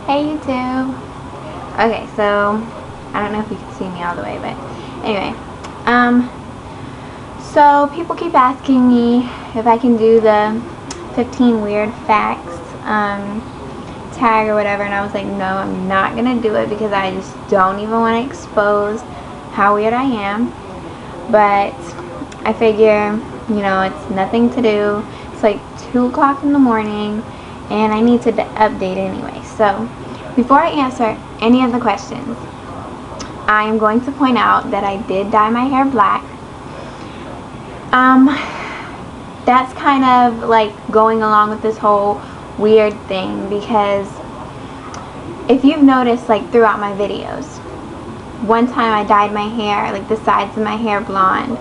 Hey YouTube. Okay, so I don't know if you can see me all the way, but anyway, so people keep asking me if I can do the 15 weird facts tag or whatever, and I was like, no, I'm not gonna do it because I just don't even want to expose how weird I am. But I figure, you know, it's nothing to do. It's like 2 o'clock in the morning and I need to update anyway. So before I answer any of the questions, I am going to point out that I did dye my hair black. That's kind of like going along with this whole weird thing, because if you've noticed, like throughout my videos, one time I dyed my hair, like the sides of my hair, blonde,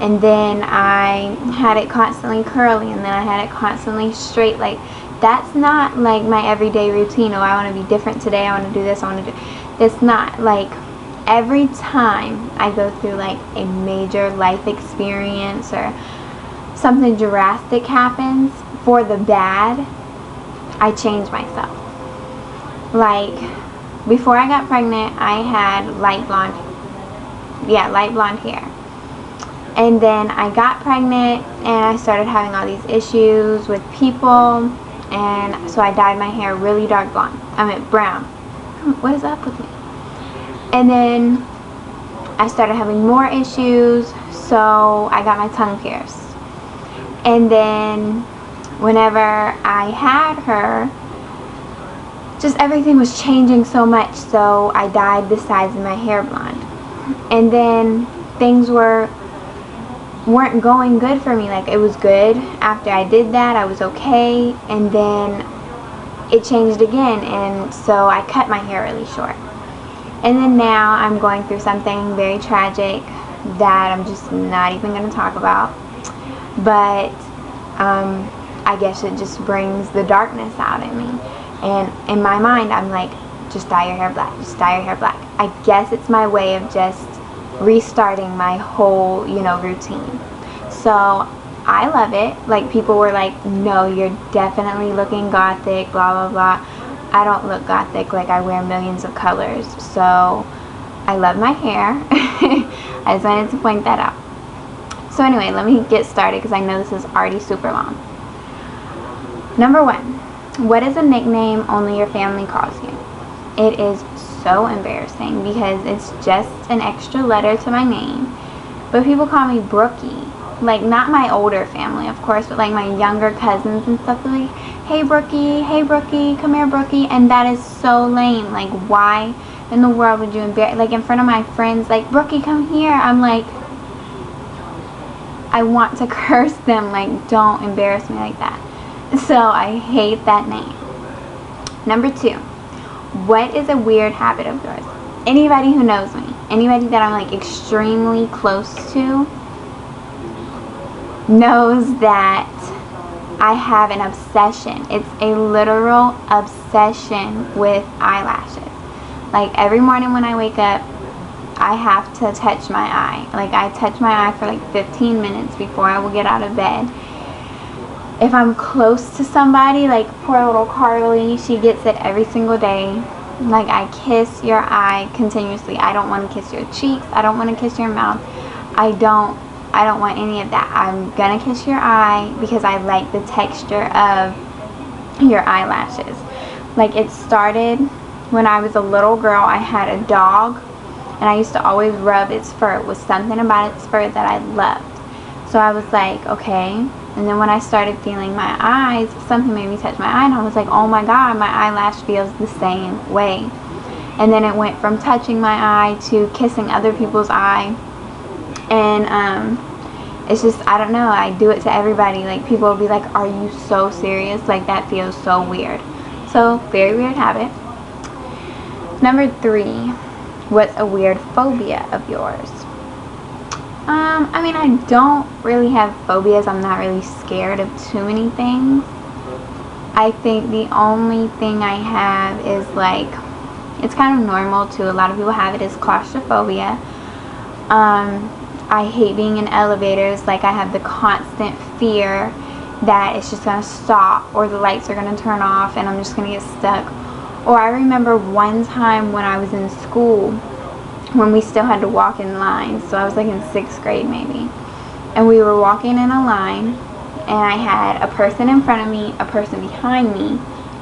and then I had it constantly curly, and then I had it constantly straight. Like, that's not like my everyday routine. Oh, I want to be different today, I want to do this, I want to do. It's not like every time I go through like a major life experience or something drastic happens for the bad, I change myself. Like, before I got pregnant, I had light blonde hair. And then I got pregnant and I started having all these issues with people, and so I dyed my hair really dark blonde. I mean brown. What is up with me? And then I started having more issues, so I got my tongue pierced. And then whenever I had her, just everything was changing so much, so I dyed the sides of my hair blonde. And then things weren't going good for me. Like, it was good after I did that, I was okay, and then it changed again, and so I cut my hair really short. And then now I'm going through something very tragic that I'm just not even going to talk about, but I guess it just brings the darkness out in me. And in my mind, I'm like, just dye your hair black, just dye your hair black. I guess it's my way of just restarting my whole, you know, routine. So I love it. Like, people were like, no, you're definitely looking gothic, blah blah blah. I don't look gothic. Like, I wear millions of colors, so I love my hair. I just wanted to point that out. So anyway, let me get started because I know this is already super long. Number 1, what is a nickname only your family calls you? It is so embarrassing because it's just an extra letter to my name, but people call me Brookie. Like, not my older family, of course, but like my younger cousins and stuff. They're like, hey Brookie, come here Brookie. And that is so lame. Like, why in the world would you embarrass, like in front of my friends, like, Brookie, come here? I'm like, I want to curse them. Like, don't embarrass me like that. So I hate that name. Number 2, what is a weird habit of yours? Anybody who knows me, anybody that I'm like extremely close to, knows that I have an obsession. It's a literal obsession with eyelashes. Like, every morning when I wake up, I have to touch my eye. Like, I touch my eye for like 15 minutes before I will get out of bed. If I'm close to somebody, like poor little Carly, she gets it every single day. Like, I kiss your eye continuously. I don't want to kiss your cheeks. I don't want to kiss your mouth. I don't want any of that. I'm gonna kiss your eye because I like the texture of your eyelashes. Like, it started when I was a little girl. I had a dog and I used to always rub its fur. It was something about its fur that I loved. So I was like, okay. And then when I started feeling my eyes, something made me touch my eye, and I was like, oh my god, my eyelash feels the same way. And then it went from touching my eye to kissing other people's eye. And it's just, I don't know, I do it to everybody. Like, people will be like, are you so serious? Like, that feels so weird. So, very weird habit. Number 3, what's a weird phobia of yours? I mean, I don't really have phobias. I'm not really scared of too many things. I think the only thing I have is, like, it's kind of normal too, a lot of people have it, is claustrophobia. I hate being in elevators. Like, I have the constant fear that it's just going to stop or the lights are going to turn off and I'm just going to get stuck. Or I remember one time when I was in school, when we still had to walk in lines. So I was like in 6th grade maybe. And we were walking in a line, and I had a person in front of me, a person behind me,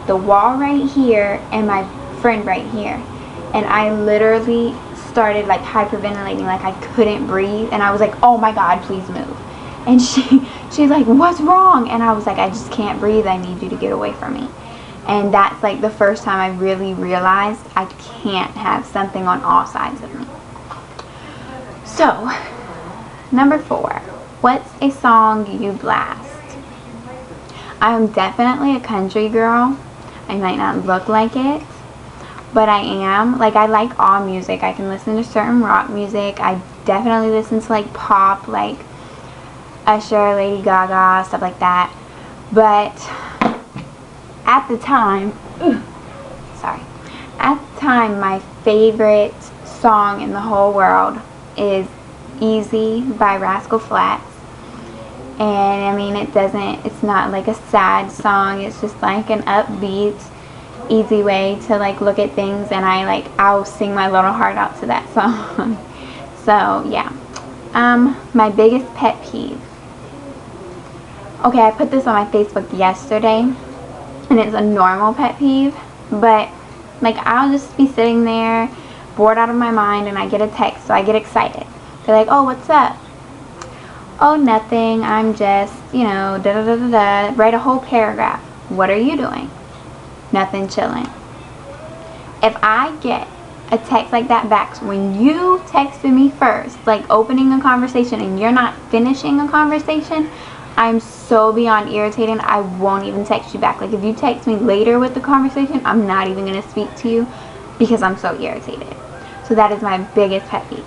the wall right here, and my friend right here. And I literally started like hyperventilating, like I couldn't breathe, and I was like, oh my God, please move. And she's like, what's wrong? And I was like, I just can't breathe, I need you to get away from me. And that's like the first time I really realized I can't have something on all sides of me. So, number 4, what's a song you blast? I am definitely a country girl. I might not look like it, but I am. Like, I like all music. I can listen to certain rock music. I definitely listen to like pop, like Usher, Lady Gaga, stuff like that. But at the time, my favorite song in the whole world is Easy by Rascal Flatts. And I mean, it's not like a sad song, it's just like an upbeat, easy way to like look at things, and I'll sing my little heart out to that song. So yeah. My biggest pet peeve. Okay, I put this on my Facebook yesterday, and it's a normal pet peeve, but like I'll just be sitting there bored out of my mind, and I get a text, so I get excited. They're like, oh, what's up? Oh, nothing, I'm just, you know, da da da da da. Write a whole paragraph. What are you doing? Nothing, chilling. If I get a text like that back when you texted me first, like opening a conversation, and you're not finishing a conversation, I'm so beyond irritated, I won't even text you back. Like, if you text me later with the conversation, I'm not even going to speak to you because I'm so irritated. So that is my biggest pet peeve.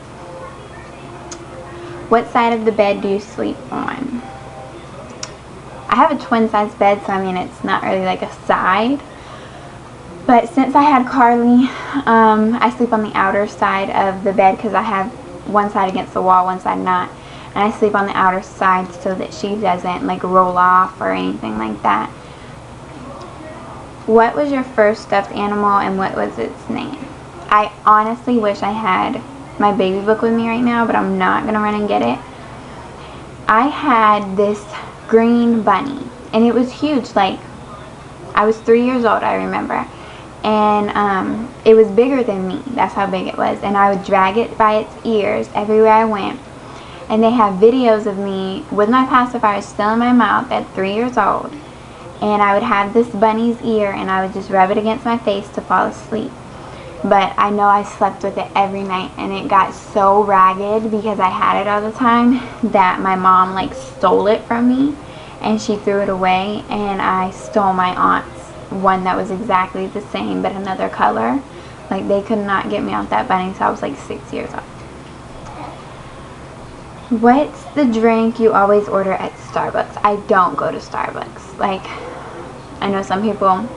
What side of the bed do you sleep on? I have a twin size bed, so I mean, it's not really like a side. But since I had Carly, I sleep on the outer side of the bed because I have one side against the wall, one side not. And I sleep on the outer side so that she doesn't like roll off or anything like that. What was your first stuffed animal and what was its name? I honestly wish I had my baby book with me right now, but I'm not going to run and get it. I had this green bunny, and it was huge. Like, I was 3 years old, I remember. And it was bigger than me. That's how big it was. And I would drag it by its ears everywhere I went. And they have videos of me with my pacifier still in my mouth at 3 years old. And I would have this bunny's ear, and I would just rub it against my face to fall asleep. But I know I slept with it every night, and it got so ragged because I had it all the time that my mom like stole it from me, and she threw it away, and I stole my aunt's one that was exactly the same but another color. Like, they could not get me off that bunny, so I was like 6 years old. What's the drink you always order at Starbucks? I don't go to Starbucks. Like, I know some people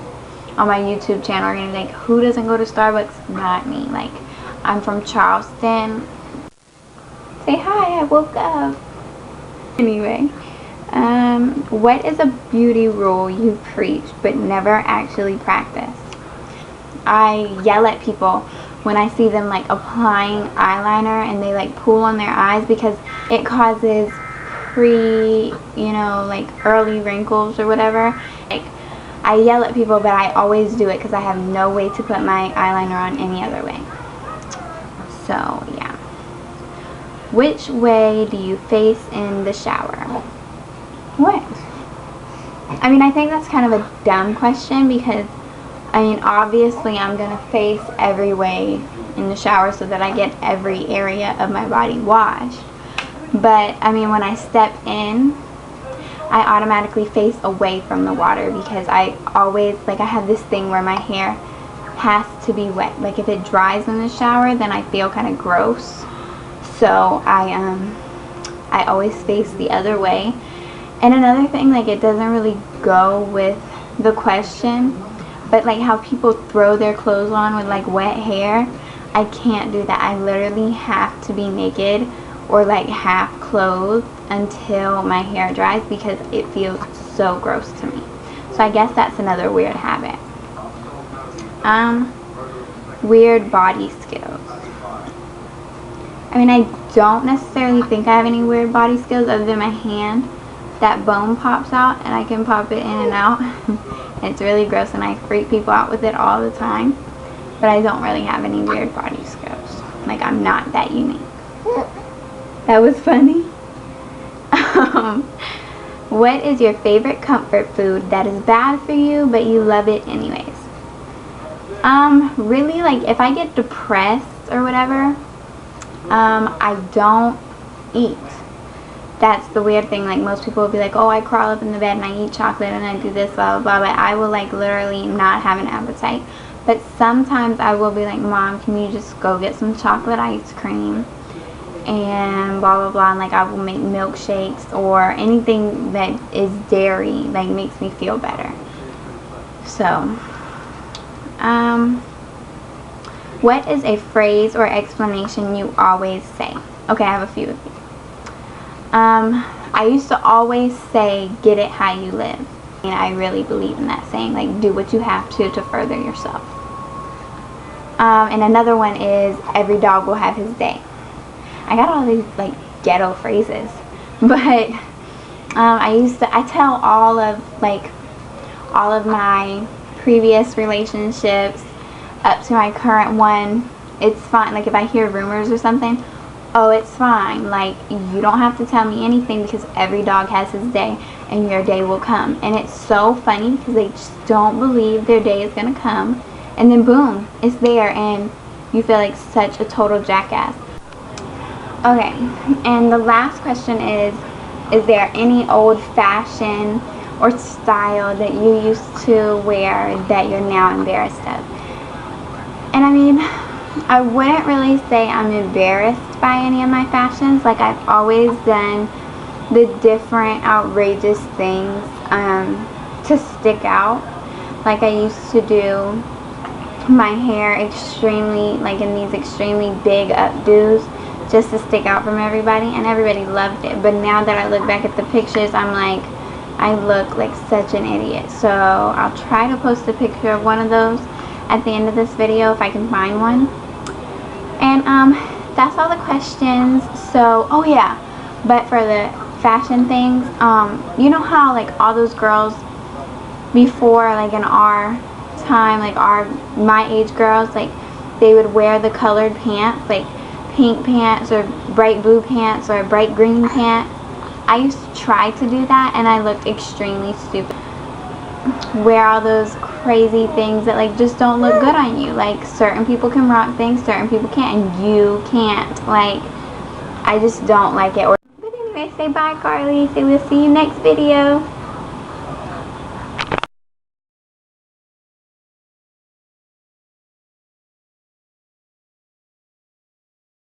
on my YouTube channel are gonna be like, who doesn't go to Starbucks? Not me. Like, I'm from Charleston. Say hi, I woke up. Anyway, what is a beauty rule you preach but never actually practice? I yell at people when I see them like applying eyeliner and they like pull on their eyes because it causes like early wrinkles or whatever. Like, I yell at people, but I always do it because I have no way to put my eyeliner on any other way. So yeah. Which way do you face in the shower? What? I mean, I think that's kind of a dumb question because, I mean, obviously I'm going to face every way in the shower so that I get every area of my body washed. But, I mean, when I step in, I automatically face away from the water because I always, like, I have this thing where my hair has to be wet. Like, if it dries in the shower, then I feel kind of gross. So, I always face the other way. And another thing, like, it doesn't really go with the question, but like how people throw their clothes on with like wet hair, I can't do that. I literally have to be naked or like half clothed until my hair dries because it feels so gross to me. So I guess that's another weird habit. Weird body skills. I mean, I don't necessarily think I have any weird body skills other than my hand. That bone pops out and I can pop it in and out. And it's really gross and I freak people out with it all the time. But I don't really have any weird body skills. Like, I'm not that unique. That was funny. What is your favorite comfort food that is bad for you but you love it anyways? Really, like, if I get depressed or whatever, I don't eat. That's the weird thing. Like, most people will be like, oh, I crawl up in the bed and I eat chocolate and I do this, blah, blah, blah. But I will, like, literally not have an appetite. But sometimes I will be like, Mom, can you just go get some chocolate ice cream? And blah, blah, blah. And, like, I will make milkshakes or anything that is dairy, like, makes me feel better. So, what is a phrase or explanation you always say? Okay, I have a few of these. I used to always say, get it how you live. And I really believe in that saying, like, do what you have to further yourself. And another one is, every dog will have his day. I got all these, like, ghetto phrases. But I tell all of my previous relationships up to my current one, it's fine. Like, if I hear rumors or something, oh, it's fine. Like, you don't have to tell me anything because every dog has his day and your day will come. And it's so funny because they just don't believe their day is going to come. And then boom, it's there and you feel like such a total jackass. Okay, and the last question is there any old fashion or style that you used to wear that you're now embarrassed of? And I mean, I wouldn't really say I'm embarrassed by any of my fashions. Like, I've always done the different outrageous things to stick out. Like, I used to do my hair extremely, like, in these extremely big updos just to stick out from everybody, and everybody loved it. But now that I look back at the pictures, I'm like, I look like such an idiot. So I'll try to post a picture of one of those at the end of this video if I can find one. And that's all the questions. So, oh yeah, but for the fashion things, you know how, like, all those girls before, like, in our time, like my age girls, like, they would wear the colored pants, like pink pants or bright blue pants or bright green pants. I used to try to do that and I looked extremely stupid. Wear all those crazy things that, like, just don't look good on you. Like, certain people can rock things, certain people can't, and you can't. Like, I just don't like it. But anyway, say bye, Carly. Say we'll see you next video.